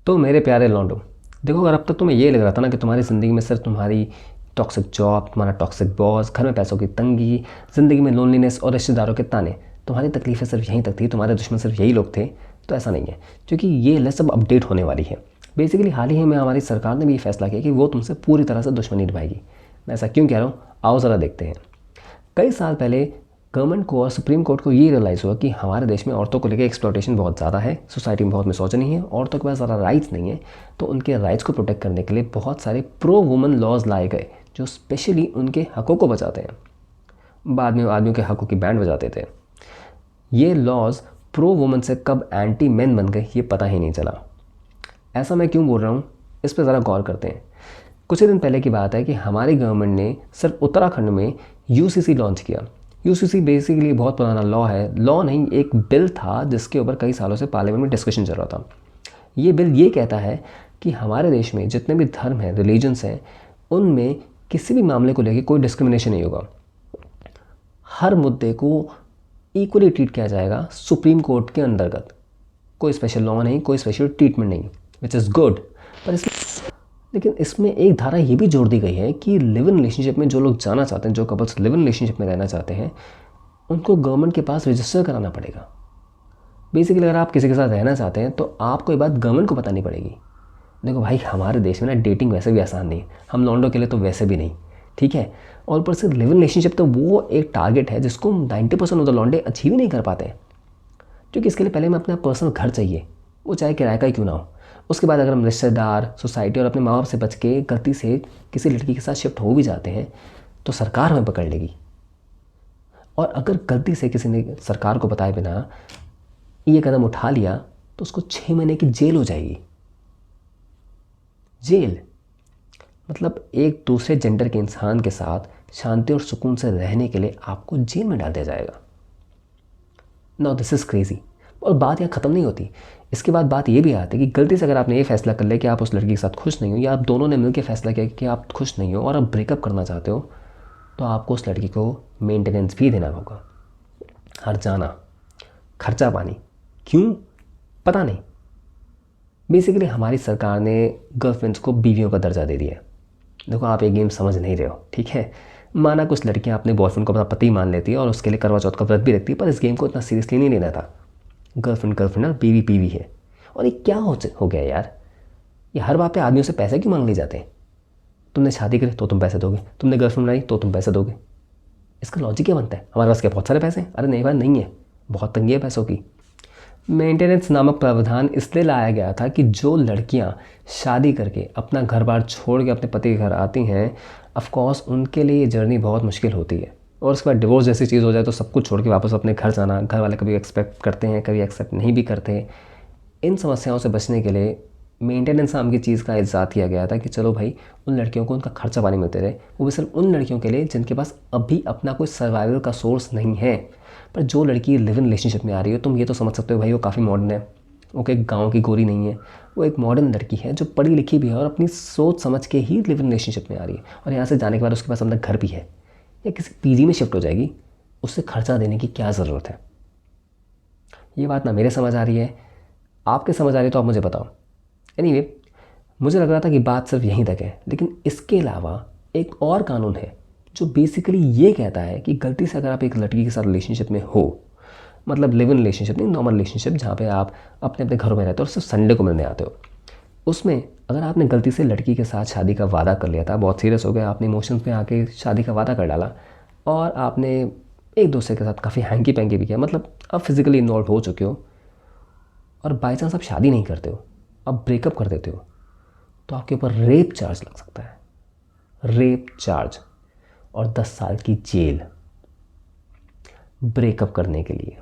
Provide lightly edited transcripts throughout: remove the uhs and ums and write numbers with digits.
तो मेरे प्यारे लौंडो, देखो अगर अब तक तुम्हें ये लग रहा था ना कि तुम्हारी ज़िंदगी में सिर्फ तुम्हारी टॉक्सिक जॉब, तुम्हारा टॉक्सिक बॉस, घर में पैसों की तंगी, ज़िंदगी में लोनलीनेस और रिश्तेदारों के ताने, तुम्हारी तकलीफ़ें सिर्फ यहीं तक थी, तुम्हारे दुश्मन सिर्फ यही लोग थे, तो ऐसा नहीं है। क्योंकि ये लिस्ट सब अपडेट होने वाली है। बेसिकली हाल ही में हमारी सरकार ने भी ये फैसला किया कि वो तुमसे पूरी तरह से दुश्मनी निभाएगी। मैं ऐसा क्यों कह रहा हूँ, आओ ज़रा देखते हैं। कई साल पहले गवर्नमेंट को और सुप्रीम कोर्ट को ये रियलाइज़ हुआ कि हमारे देश में औरतों को लेकर एक्सप्लॉयटेशन बहुत ज़्यादा है, सोसाइटी में बहुत मिसोजिनी है, औरतों के पास ज़्यादा राइट्स नहीं है। तो उनके राइट्स को प्रोटेक्ट करने के लिए बहुत सारे प्रो वुमन लॉज लाए गए जो स्पेशली उनके हकों को बचाते हैं। बाद में आदमियों के हकों की बैंड बजाते थे। ये लॉज प्रो वुमन से कब एंटी मैन बन गए ये पता ही नहीं चला। ऐसा मैं क्यों बोल रहा हूँ, इस पर ज़रा गौर करते हैं। कुछ ही दिन पहले की बात है कि हमारी गवर्नमेंट ने सिर्फ उत्तराखंड में यूसीसी लॉन्च किया। यूसीसी बेसिकली बहुत पुराना लॉ है, लॉ नहीं एक बिल था जिसके ऊपर कई सालों से पार्लियामेंट में डिस्कशन चल रहा था। ये बिल ये कहता है कि हमारे देश में जितने भी धर्म हैं, रिलीजन्स हैं, उनमें किसी भी मामले को लेकर कोई डिस्क्रिमिनेशन नहीं होगा। हर मुद्दे को इक्वली ट्रीट किया जाएगा सुप्रीम कोर्ट के अंतर्गत। कोई स्पेशल लॉ नहीं, कोई स्पेशल ट्रीटमेंट नहीं, विच इज़ गुड। पर लेकिन इसमें एक धारा ये भी जोड़ दी गई है कि लिव इन रिलेशनशिप में जो लोग जाना चाहते हैं, जो कपल्स लिव इन रिलेशनशिप में रहना चाहते हैं, उनको गवर्नमेंट के पास रजिस्टर कराना पड़ेगा। बेसिकली अगर आप किसी के साथ रहना चाहते हैं तो आपको ये बात गवर्नमेंट को बतानी पड़ेगी। देखो भाई, हमारे देश में ना डेटिंग वैसे भी आसान नहीं है, हम लॉन्डो के लिए तो वैसे भी नहीं, ठीक है। और ऊपर से लिव इन रिलेशनशिप तो वो एक टारगेट है जिसको 90% ऑफ द लॉन्डे अचीव ही नहीं कर पाते हैं। क्योंकि इसके लिए पहले हमें अपना पर्सनल घर चाहिए, वो चाहे किराए का ही क्यों ना हो। उसके बाद अगर हम रिश्तेदार, सोसाइटी और अपने माँ बाप से बच के गलती से किसी लड़की के साथ शिफ्ट हो भी जाते हैं तो सरकार हमें पकड़ लेगी। और अगर गलती से किसी ने सरकार को बताए बिना ये कदम उठा लिया तो उसको 6 महीने की जेल हो जाएगी। जेल मतलब एक दूसरे जेंडर के इंसान के साथ शांति और सुकून से रहने के लिए आपको जेल में डाल दिया जाएगा। Now this is crazy. और बात यहाँ ख़त्म नहीं होती। इसके बाद बात ये भी आती है कि गलती से अगर आपने ये फैसला कर लिया कि आप उस लड़की के साथ खुश नहीं हो, या आप दोनों ने मिलकर फैसला किया कि आप खुश नहीं हो और आप ब्रेकअप करना चाहते हो, तो आपको उस लड़की को मेंटेनेंस भी देना होगा। हर जाना, खर्चा पानी, क्यों पता नहीं। बेसिकली हमारी सरकार ने गर्लफ्रेंड्स को बीवियों का दर्जा दे दिया है। देखो आप ये गेम समझ नहीं रहे हो, ठीक है। माना कुछ लड़कियां अपने बॉयफ्रेंड को अपना पति मान लेती है और उसके लिए करवा चौथ का व्रत भी रखती है, पर इस गेम को इतना सीरियसली नहीं लेना था। गर्लफ्रेंड गर्लफ्रेंड और बीवी बीवी है। और ये क्या हो गया यार, ये हर बात पे आदमियों से पैसे क्यों मांग लिए जाते हैं। तुमने शादी करी तो तुम पैसे दोगे, तुमने गर्लफ्रेंड बनाई तो तुम पैसे दोगे। इसका लॉजिक क्या बनता है, हमारे पास क्या बहुत सारे पैसे हैं? अरे नहीं भाई, नहीं है, बहुत तंगी है पैसों की। मेंटेनेंस नामक प्रावधान इसलिए लाया गया था कि जो लड़कियां शादी करके अपना घर बार छोड़ के अपने पति के घर आती हैं, ऑफकोर्स उनके लिए ये जर्नी बहुत मुश्किल होती है। और उसके बाद डिवोर्स जैसी चीज़ हो जाए तो सब कुछ छोड़ के वापस अपने घर जाना, घर वाले कभी एक्सपेक्ट करते हैं, कभी एक्सेप्ट नहीं भी करते। इन समस्याओं से बचने के लिए मेंटेनेंस नाम की चीज़ का इजाद किया गया था कि चलो भाई, उन लड़कियों को उनका खर्चा पानी मिलते रहे, वो भी सिर्फ उन लड़कियों के लिए जिनके पास अभी अपना कोई सर्वाइवल का सोर्स नहीं है। पर जो लड़की लिव इन रिलेशनशिप में आ रही हो, तुम ये तो समझ सकते हो भाई वो काफ़ी मॉडर्न है, वो कोई गाँव की गोरी नहीं है, वो एक मॉडर्न लड़की है जो पढ़ी लिखी भी है और अपनी सोच समझ के ही लिव इन रिलेशनशिप में आ रही है। और यहाँ से जाने के बाद उसके पास अपना घर भी है या किसी पीजी में शिफ्ट हो जाएगी, उससे खर्चा देने की क्या ज़रूरत है। ये बात ना मेरे समझ आ रही है, आपके समझ आ रही है तो आप मुझे बताओ। एनीवे, मुझे लग रहा था कि बात सिर्फ यहीं तक है, लेकिन इसके अलावा एक और कानून है जो बेसिकली ये कहता है कि गलती से अगर आप एक लड़की के साथ रिलेशनशिप में हो, मतलब लिव इन रिलेशनशिप नहीं, नॉर्मल रिलेशनशिप जहाँ पे आप अपने अपने घरों में रहते हो और सिर्फ संडे को मिलने आते हो, उसमें अगर आपने गलती से लड़की के साथ शादी का वादा कर लिया था, बहुत सीरियस हो गया, आपने इमोशंस में आके शादी का वादा कर डाला और आपने एक दूसरे के साथ काफ़ी हैंकी पैंकी भी किया, मतलब आप फिज़िकली इन्वॉल्व हो चुके हो और बाई चांस आप शादी नहीं करते हो, आप ब्रेकअप कर देते हो, तो आपके ऊपर रेप चार्ज लग सकता है। रेप चार्ज और 10 साल की जेल ब्रेकअप करने के लिए।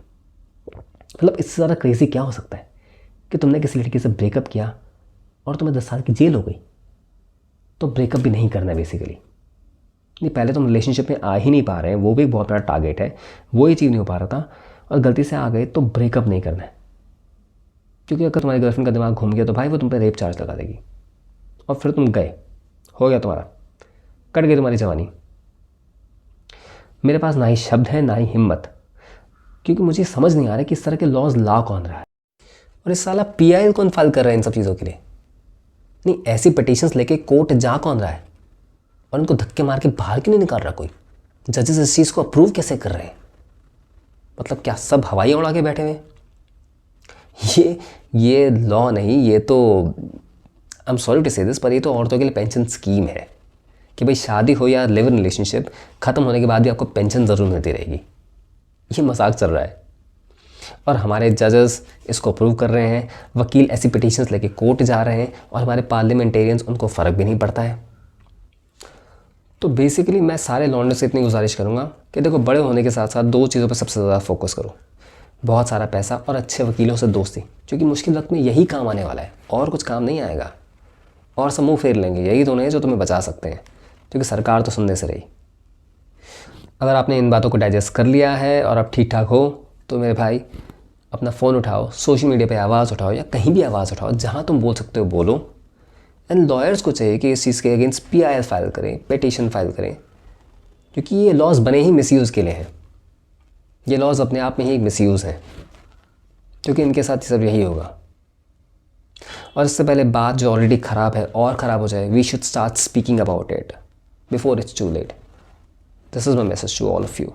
मतलब इससे ज़्यादा क्रेज़ी क्या हो सकता है कि तुमने किसी लड़की से ब्रेकअप किया और तुम्हें 10 साल की जेल हो गई। तो ब्रेकअप भी नहीं करना है बेसिकली। नहीं, पहले तुम रिलेशनशिप में आ ही नहीं पा रहे हैं, वो भी एक बहुत बड़ा टारगेट है, वो ये चीज़ नहीं हो पा रहा था, और गलती से आ गए तो ब्रेकअप नहीं करना है। क्योंकि अगर तुम्हारी गर्लफ्रेंड का दिमाग घूम गया तो भाई वो तुम पे रेप चार्ज लगा देगी और फिर तुम गए, हो गया तुम्हारा, कट गई तुम्हारी जवानी। मेरे पास ना ही शब्द है ना ही हिम्मत, क्योंकि मुझे समझ नहीं आ रहा कि इस तरह के लॉज ला कौन रहा है और इस साला पीआईएल कौन फाइल कर रहा है इन सब चीज़ों के लिए। नहीं, ऐसी पिटीशंस लेके कोर्ट जा कौन रहा है और उनको धक्के मार के बाहर क्यों नहीं निकाल रहा कोई? जजेस इस चीज़ को अप्रूव कैसे कर रहे हैं? मतलब क्या सब हवाई उड़ा के बैठे हुए हैं? ये लॉ नहीं, ये तो आई एम सॉरी टू से दिस, पर ये तो औरतों के लिए पेंशन स्कीम है कि भाई शादी हो या लिव इन रिलेशनशिप, ख़त्म होने के बाद भी आपको पेंशन ज़रूर मिलती रहेगी। ये मजाक चल रहा है और हमारे जजेस इसको अप्रूव कर रहे हैं, वकील ऐसी पिटीशंस लेके कोर्ट जा रहे हैं और हमारे पार्लियामेंटेरियंस, उनको फ़र्क भी नहीं पड़ता है। तो बेसिकली मैं सारे लॉन्डे से इतनी गुजारिश करूँगा कि देखो, बड़े होने के साथ साथ दो चीज़ों पर सबसे ज़्यादा फोकस करो, बहुत सारा पैसा और अच्छे वकीलों से दोस्ती, क्योंकि मुश्किल वक्त में यही काम आने वाला है और कुछ काम नहीं आएगा। और सब मुँह फेर लेंगे, यही दोनों हैं जो तुम्हें बचा सकते हैं, क्योंकि सरकार तो सुनने से रही। अगर आपने इन बातों को डाइजेस्ट कर लिया है और आप ठीक ठाक हो, तो मेरे भाई अपना फ़ोन उठाओ, सोशल मीडिया पे आवाज़ उठाओ या कहीं भी आवाज़ उठाओ, जहाँ तुम बोल सकते हो बोलो। एंड लॉयर्स को चाहिए कि इस चीज़ के अगेंस्ट PIL फाइल करें, पिटीशन फाइल करें, क्योंकि ये लॉज बने ही मिसयूज़ के लिए हैं। ये लॉज अपने आप में ही एक मिसयूज़ हैं, क्योंकि इनके साथ सब यही होगा। और इससे पहले बात जो ऑलरेडी ख़राब है और ख़राब हो जाए, we should start speaking about it before it's too late. This is my message to all of you.